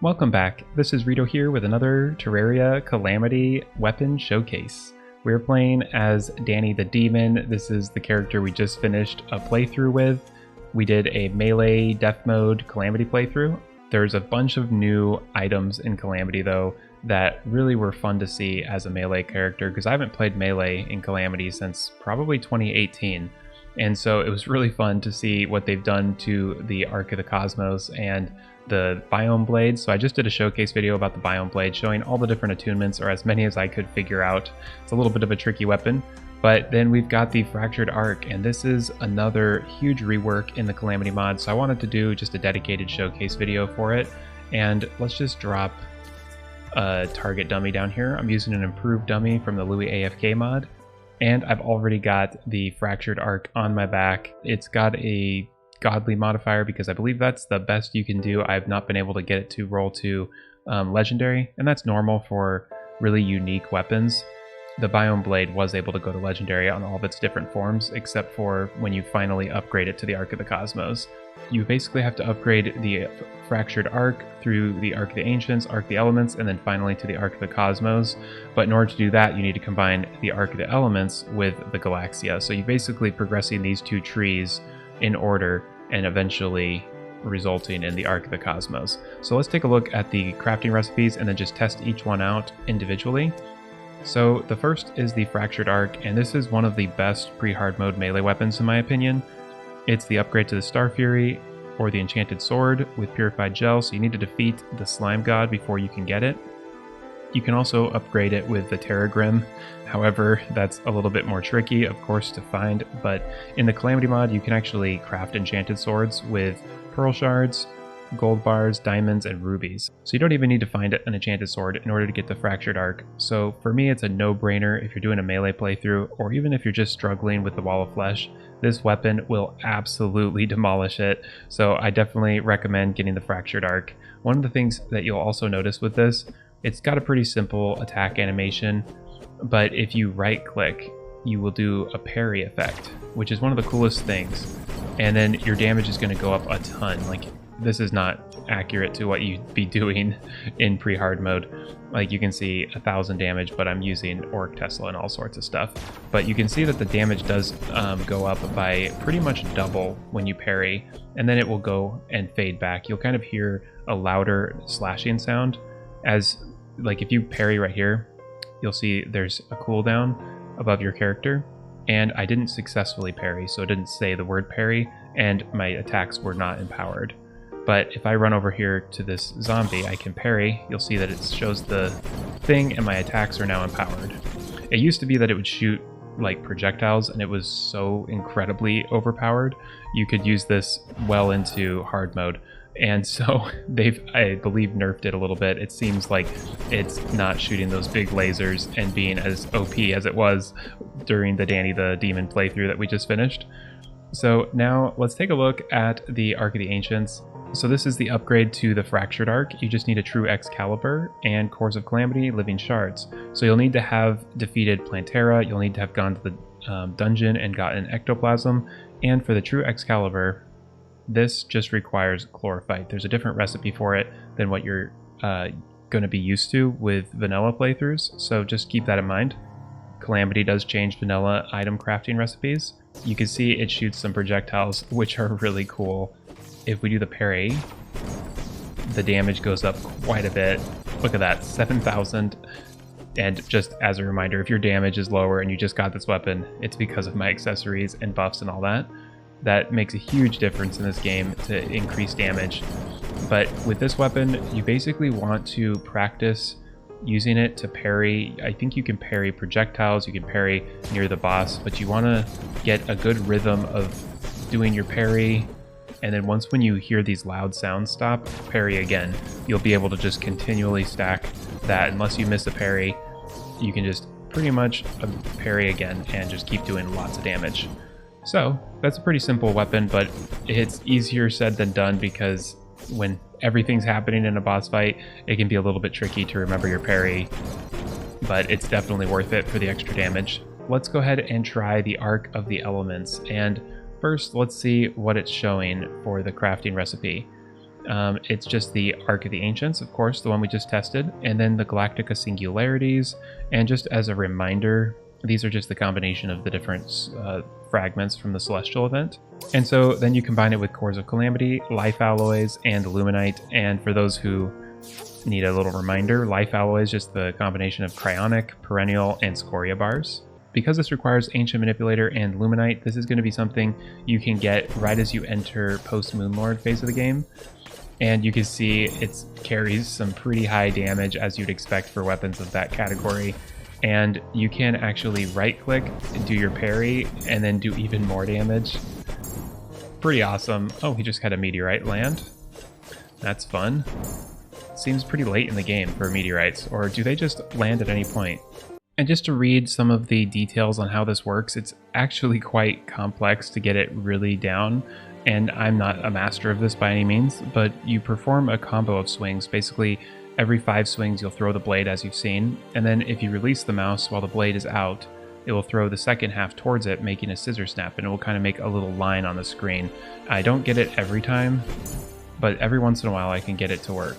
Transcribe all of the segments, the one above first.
Welcome back. This is Rito here with another Terraria Calamity weapon showcase. We're playing as Danny the Demon. This is the character we just finished a playthrough with. We did a melee Death Mode Calamity playthrough. There's a bunch of new items in Calamity though that really were fun to see as a melee character, because I haven't played melee in Calamity since probably 2018. And so it was really fun to see what they've done to the Ark of the Cosmos and the biome blade. So I just did a showcase video about the biome blade, showing all the different attunements, or as many as I could figure out. It's a little bit of a tricky weapon. But then we've got the Fractured Ark, and this is another huge rework in the Calamity mod. So I wanted to do just a dedicated showcase video for it. And let's just drop a target dummy down here. I'm using an improved dummy from the Louis AFK mod. And I've already got the Fractured Ark on my back. It's got a godly modifier because I believe that's the best you can do. I've not been able to get it to roll to legendary, and that's normal for really unique weapons. The biome blade was able to go to legendary on all of its different forms, except for when you finally upgrade it to the Ark of the Cosmos. You basically have to upgrade the Fractured Ark through the Ark of the Ancients, Ark of the Elements, and then finally to the Ark of the Cosmos. But in order to do that, you need to combine the Ark of the Elements with the Galaxia. So you're basically progressing these two trees in order and eventually resulting in the Ark of the Cosmos. So let's take a look at the crafting recipes and then just test each one out individually. So the first is the Fractured Ark, and this is one of the best pre-hard mode melee weapons in my opinion. It's the upgrade to the Star Fury or the Enchanted Sword with Purified Gel, so you need to defeat the Slime God before you can get it. You can also upgrade it with the Terragrim. However, that's a little bit more tricky, of course, to find, but in the Calamity mod, you can actually craft Enchanted Swords with Pearl Shards, Gold Bars, Diamonds, and Rubies. So you don't even need to find an Enchanted Sword in order to get the Fractured Ark. So for me, it's a no-brainer if you're doing a melee playthrough, or even if you're just struggling with the Wall of Flesh. This weapon will absolutely demolish it, so I definitely recommend getting the Fractured Ark. One of the things that you'll also notice with this, it's got a pretty simple attack animation, but if you right-click, you will do a parry effect, which is one of the coolest things. And then your damage is going to go up a ton. Like, this is not accurate to what you'd be doing in pre-hard mode. Like, you can see 1,000 damage, but I'm using Orc Tesla and all sorts of stuff. But you can see that the damage does go up by pretty much double when you parry, and then it will go and fade back. You'll kind of hear a louder slashing sound as, like, if you parry right here, you'll see there's a cooldown above your character, and I didn't successfully parry, so it didn't say the word parry, and my attacks were not empowered. But if I run over here to this zombie, I can parry. You'll see that it shows the thing, and my attacks are now empowered. It used to be that it would shoot like projectiles, and it was so incredibly overpowered. You could use this well into hard mode. And so they've, I believe, nerfed it a little bit. It seems like it's not shooting those big lasers and being as OP as it was during the Danny the Demon playthrough that we just finished. So now let's take a look at the Ark of the Ancients. So this is the upgrade to the Fractured Ark. You just need a true Excalibur and Cores of Calamity, Living Shards. So you'll need to have defeated Plantera, you'll need to have gone to the dungeon and gotten Ectoplasm, and for the true Excalibur, this just requires Chlorophyte. There's a different recipe for it than what you're going to be used to with vanilla playthroughs, so just keep that in mind. Calamity does change vanilla item crafting recipes. You can see it shoots some projectiles, which are really cool. If we do the parry, the damage goes up quite a bit. Look at that, 7,000. And just as a reminder, if your damage is lower and you just got this weapon, it's because of my accessories and buffs and all that. That makes a huge difference in this game to increase damage. But with this weapon, you basically want to practice using it to parry. I think you can parry projectiles, you can parry near the boss, but you want to get a good rhythm of doing your parry, and then once when you hear these loud sounds stop, parry again. You'll be able to just continually stack that. Unless you miss a parry, you can just pretty much parry again and just keep doing lots of damage. So that's a pretty simple weapon, but it's easier said than done because when everything's happening in a boss fight, it can be a little bit tricky to remember your parry, but it's definitely worth it for the extra damage. Let's go ahead and try the Ark of the Elements, and first let's see what it's showing for the crafting recipe. It's just the Ark of the Ancients, of course, the one we just tested, and then the Galactica Singularities. And just as a reminder, these are just the combination of the different fragments from the Celestial event. And so then you combine it with Cores of Calamity, Life Alloys, and Luminite. And for those who need a little reminder, Life Alloy is just the combination of Cryonic, Perennial, and Scoria bars. Because this requires Ancient Manipulator and Luminite, this is going to be something you can get right as you enter post-Moonlord phase of the game. And you can see it carries some pretty high damage as you'd expect for weapons of that category. And you can actually right-click, do your parry, and then do even more damage. Pretty awesome. Oh, he just had a meteorite land. That's fun. Seems pretty late in the game for meteorites, or do they just land at any point? And just to read some of the details on how this works, it's actually quite complex to get it really down, and I'm not a master of this by any means, but you perform a combo of swings. Basically, every 5 swings you'll throw the blade as you've seen, and then if you release the mouse while the blade is out, it will throw the second half towards it, making a scissor snap, and it will kind of make a little line on the screen. I don't get it every time, but every once in a while I can get it to work.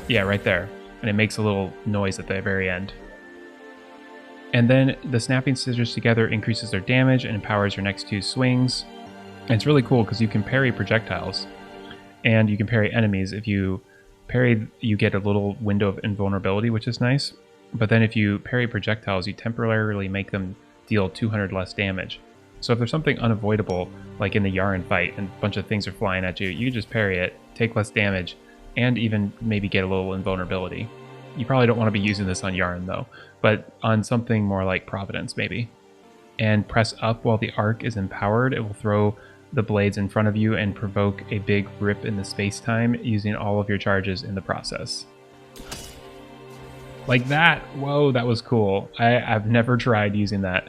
Yeah, right there. And it makes a little noise at the very end. And then the snapping scissors together increases their damage and empowers your next 2 swings. And it's really cool because you can parry projectiles and you can parry enemies. If you parry, you get a little window of invulnerability, which is nice. But then if you parry projectiles, you temporarily make them deal 200 less damage. So if there's something unavoidable, like in the Yaren fight and a bunch of things are flying at you, you can just parry it, take less damage, and even maybe get a little invulnerability. You probably don't want to be using this on Yaren though, but on something more like Providence maybe. And press up while the Ark is empowered. It will throw the blades in front of you and provoke a big rip in the space-time using all of your charges in the process. Like that! Whoa, that was cool. I've never tried using that.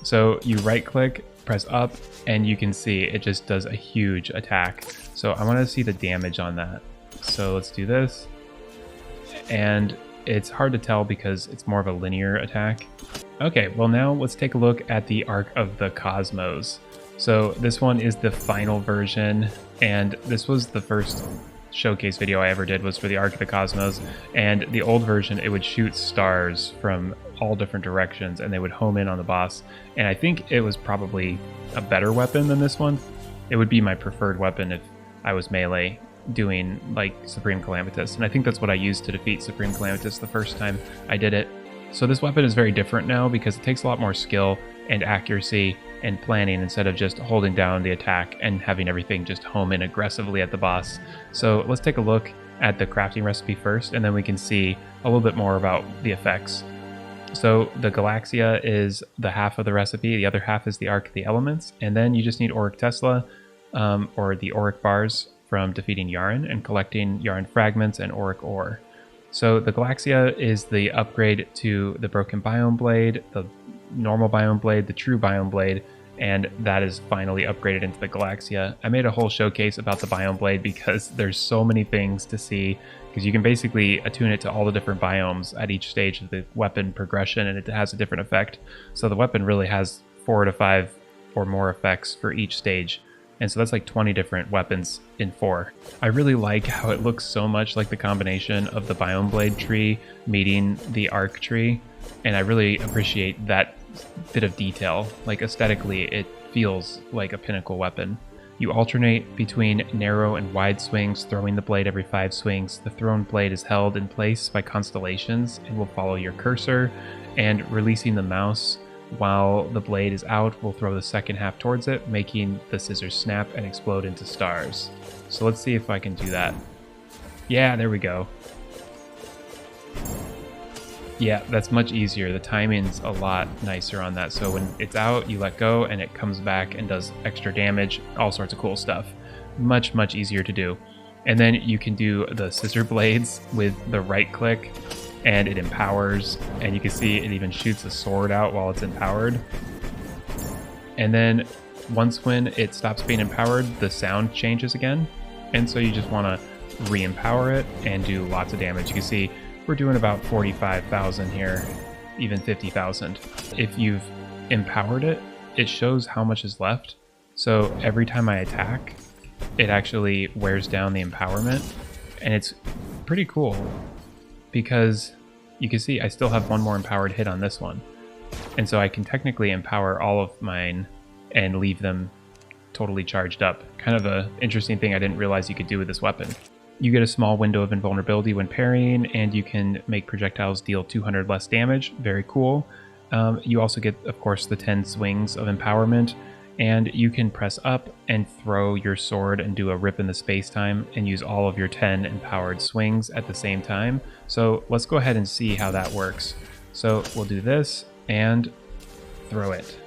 So you right-click, press up, and you can see it just does a huge attack. So I want to see the damage on that. So let's do this. And it's hard to tell because it's more of a linear attack. Okay, well now let's take a look at the Ark of the Cosmos. So this one is the final version, and this was the first showcase video I ever did was for the Ark of the Cosmos. And the old version, it would shoot stars from all different directions and they would home in on the boss. And I think it was probably a better weapon than this one. It would be my preferred weapon if I was melee doing like Supreme Calamitas, and I think that's what I used to defeat Supreme Calamitas the first time I did it. So this weapon is very different now because it takes a lot more skill and accuracy and planning instead of just holding down the attack and having everything just home in aggressively at the boss. So let's take a look at the crafting recipe first, and then we can see a little bit more about the effects. So the Galaxia is the half of the recipe, the other half is the Ark of the Elements, and then you just need Auric Tesla, or the Auric bars, from defeating Yaren and collecting Yaren fragments and Auric ore. So the Galaxia is the upgrade to the Broken Biome Blade, the normal Biome Blade, the True Biome Blade, and that is finally upgraded into the Galaxia. I made a whole showcase about the Biome Blade because there's so many things to see, because you can basically attune it to all the different biomes at each stage of the weapon progression, and it has a different effect. So the weapon really has 4 to 5 or more effects for each stage. And so that's like 20 different weapons in 4. I really like how it looks so much like the combination of the Biome Blade tree meeting the Arc tree. And I really appreciate that bit of detail. Like aesthetically, it feels like a pinnacle weapon. You alternate between narrow and wide swings, throwing the blade every 5 swings. The thrown blade is held in place by constellations and will follow your cursor. And releasing the mouse while the blade is out will throw the second half towards it, making the scissors snap and explode into stars. So let's see if I can do that. Yeah, there we go. Yeah, that's much easier. The timing's a lot nicer on that. So when it's out, you let go and it comes back and does extra damage, all sorts of cool stuff. Much, much easier to do. And then you can do the scissor blades with the right click, and it empowers, and you can see it even shoots a sword out while it's empowered. And then once when it stops being empowered, the sound changes again, and so you just want to re-empower it and do lots of damage. You can see we're doing about 45,000 here, even 50,000. If you've empowered it, it shows how much is left. So every time I attack, it actually wears down the empowerment, and it's pretty cool because you can see I still have one more empowered hit on this one, and so I can technically empower all of mine and leave them totally charged up. Kind of a interesting thing I didn't realize you could do with this weapon. You get a small window of invulnerability when parrying, and you can make projectiles deal 200 less damage. Very cool. You also get, of course, the 10 swings of empowerment, and you can press up and throw your sword and do a rip in the space-time and use all of your 10 empowered swings at the same time. So let's go ahead and see how that works. So we'll do this and throw it.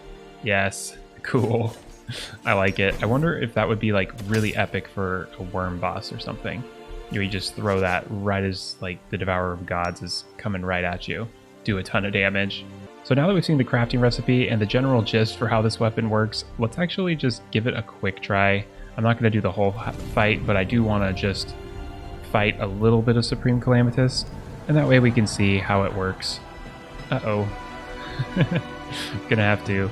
Yes, cool. I like it. I wonder if that would be like really epic for a worm boss or something. You just throw that right as like the Devourer of Gods is coming right at you. Do a ton of damage. So now that we've seen the crafting recipe and the general gist for how this weapon works, let's actually just give it a quick try. I'm not going to do the whole fight, but I do want to just fight a little bit of Supreme Calamitous, and that way we can see how it works. Uh-oh. Gonna have to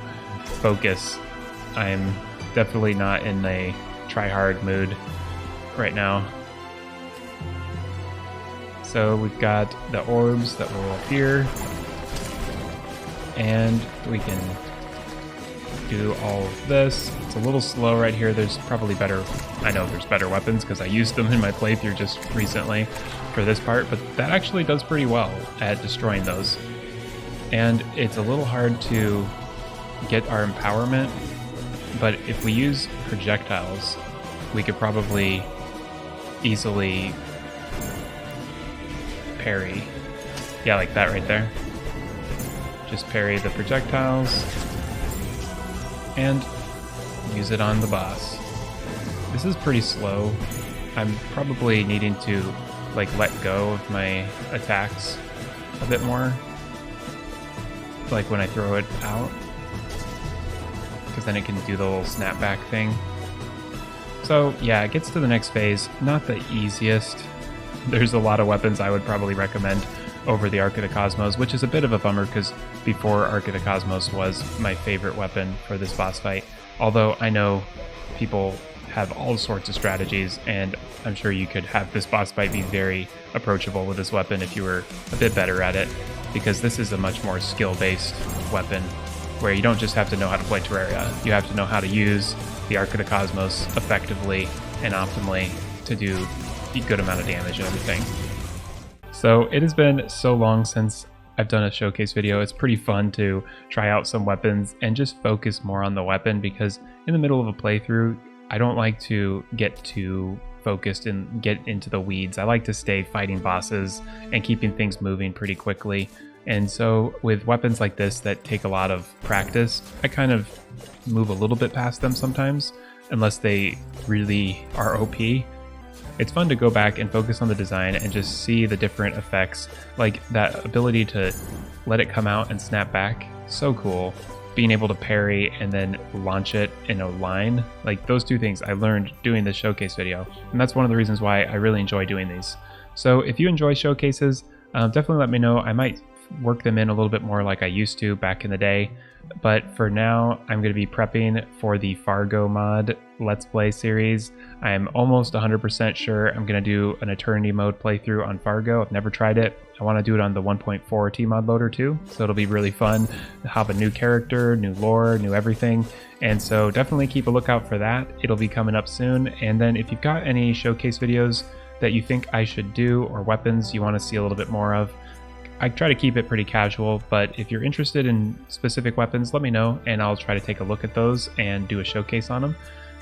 focus. I'm definitely not in a try-hard mood right now. So we've got the orbs that will appear, and we can do all of this. It's a little slow right here. There's probably better, I know there's better weapons because I used them in my playthrough just recently for this part, but that actually does pretty well at destroying those. And it's a little hard to get our empowerment, but if we use projectiles, we could probably easily parry. Yeah, like that right there. Just parry the projectiles and use it on the boss. This is pretty slow. I'm probably needing to like let go of my attacks a bit more, like when I throw it out, because then it can do the little snapback thing. So yeah, it gets to the next phase. Not the easiest. There's a lot of weapons I would probably recommend over the Ark of the Cosmos, which is a bit of a bummer because before Ark of the Cosmos was my favorite weapon for this boss fight. Although I know people have all sorts of strategies, and I'm sure you could have this boss fight be very approachable with this weapon if you were a bit better at it, because this is a much more skill-based weapon where you don't just have to know how to play Terraria, you have to know how to use the Ark of the Cosmos effectively and optimally to do a good amount of damage and everything. So it has been so long since I've done a showcase video. It's pretty fun to try out some weapons and just focus more on the weapon, because in the middle of a playthrough, I don't like to get too focused and get into the weeds. I like to stay fighting bosses and keeping things moving pretty quickly. And so with weapons like this that take a lot of practice, I kind of move a little bit past them sometimes, unless they really are OP. It's fun to go back and focus on the design and just see the different effects, like that ability to let it come out and snap back. So cool. Being able to parry and then launch it in a line, like those two things I learned doing this showcase video, and that's one of the reasons why I really enjoy doing these. So if you enjoy showcases, definitely let me know. I might work them in a little bit more like I used to back in the day, but for now I'm going to be prepping for the Fargo mod Let's Play series. I am almost 100% sure I'm going to do an Eternity mode playthrough on Fargo. I've never tried it. I want to do it on the 1.4 Tmod loader too, so it'll be really fun to have a new character, new lore, new everything, and so definitely keep a lookout for that. It'll be coming up soon. And then if you've got any showcase videos that you think I should do, or weapons you want to see a little bit more of, I try to keep it pretty casual, but if you're interested in specific weapons, let me know and I'll try to take a look at those and do a showcase on them.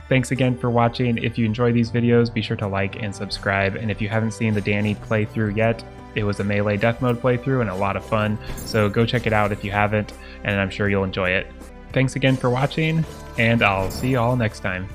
Thanks again for watching. If you enjoy these videos, be sure to like and subscribe. And if you haven't seen the Danny playthrough yet, it was a Melee Death Mode playthrough and a lot of fun. So go check it out if you haven't, and I'm sure you'll enjoy it. Thanks again for watching, and I'll see you all next time.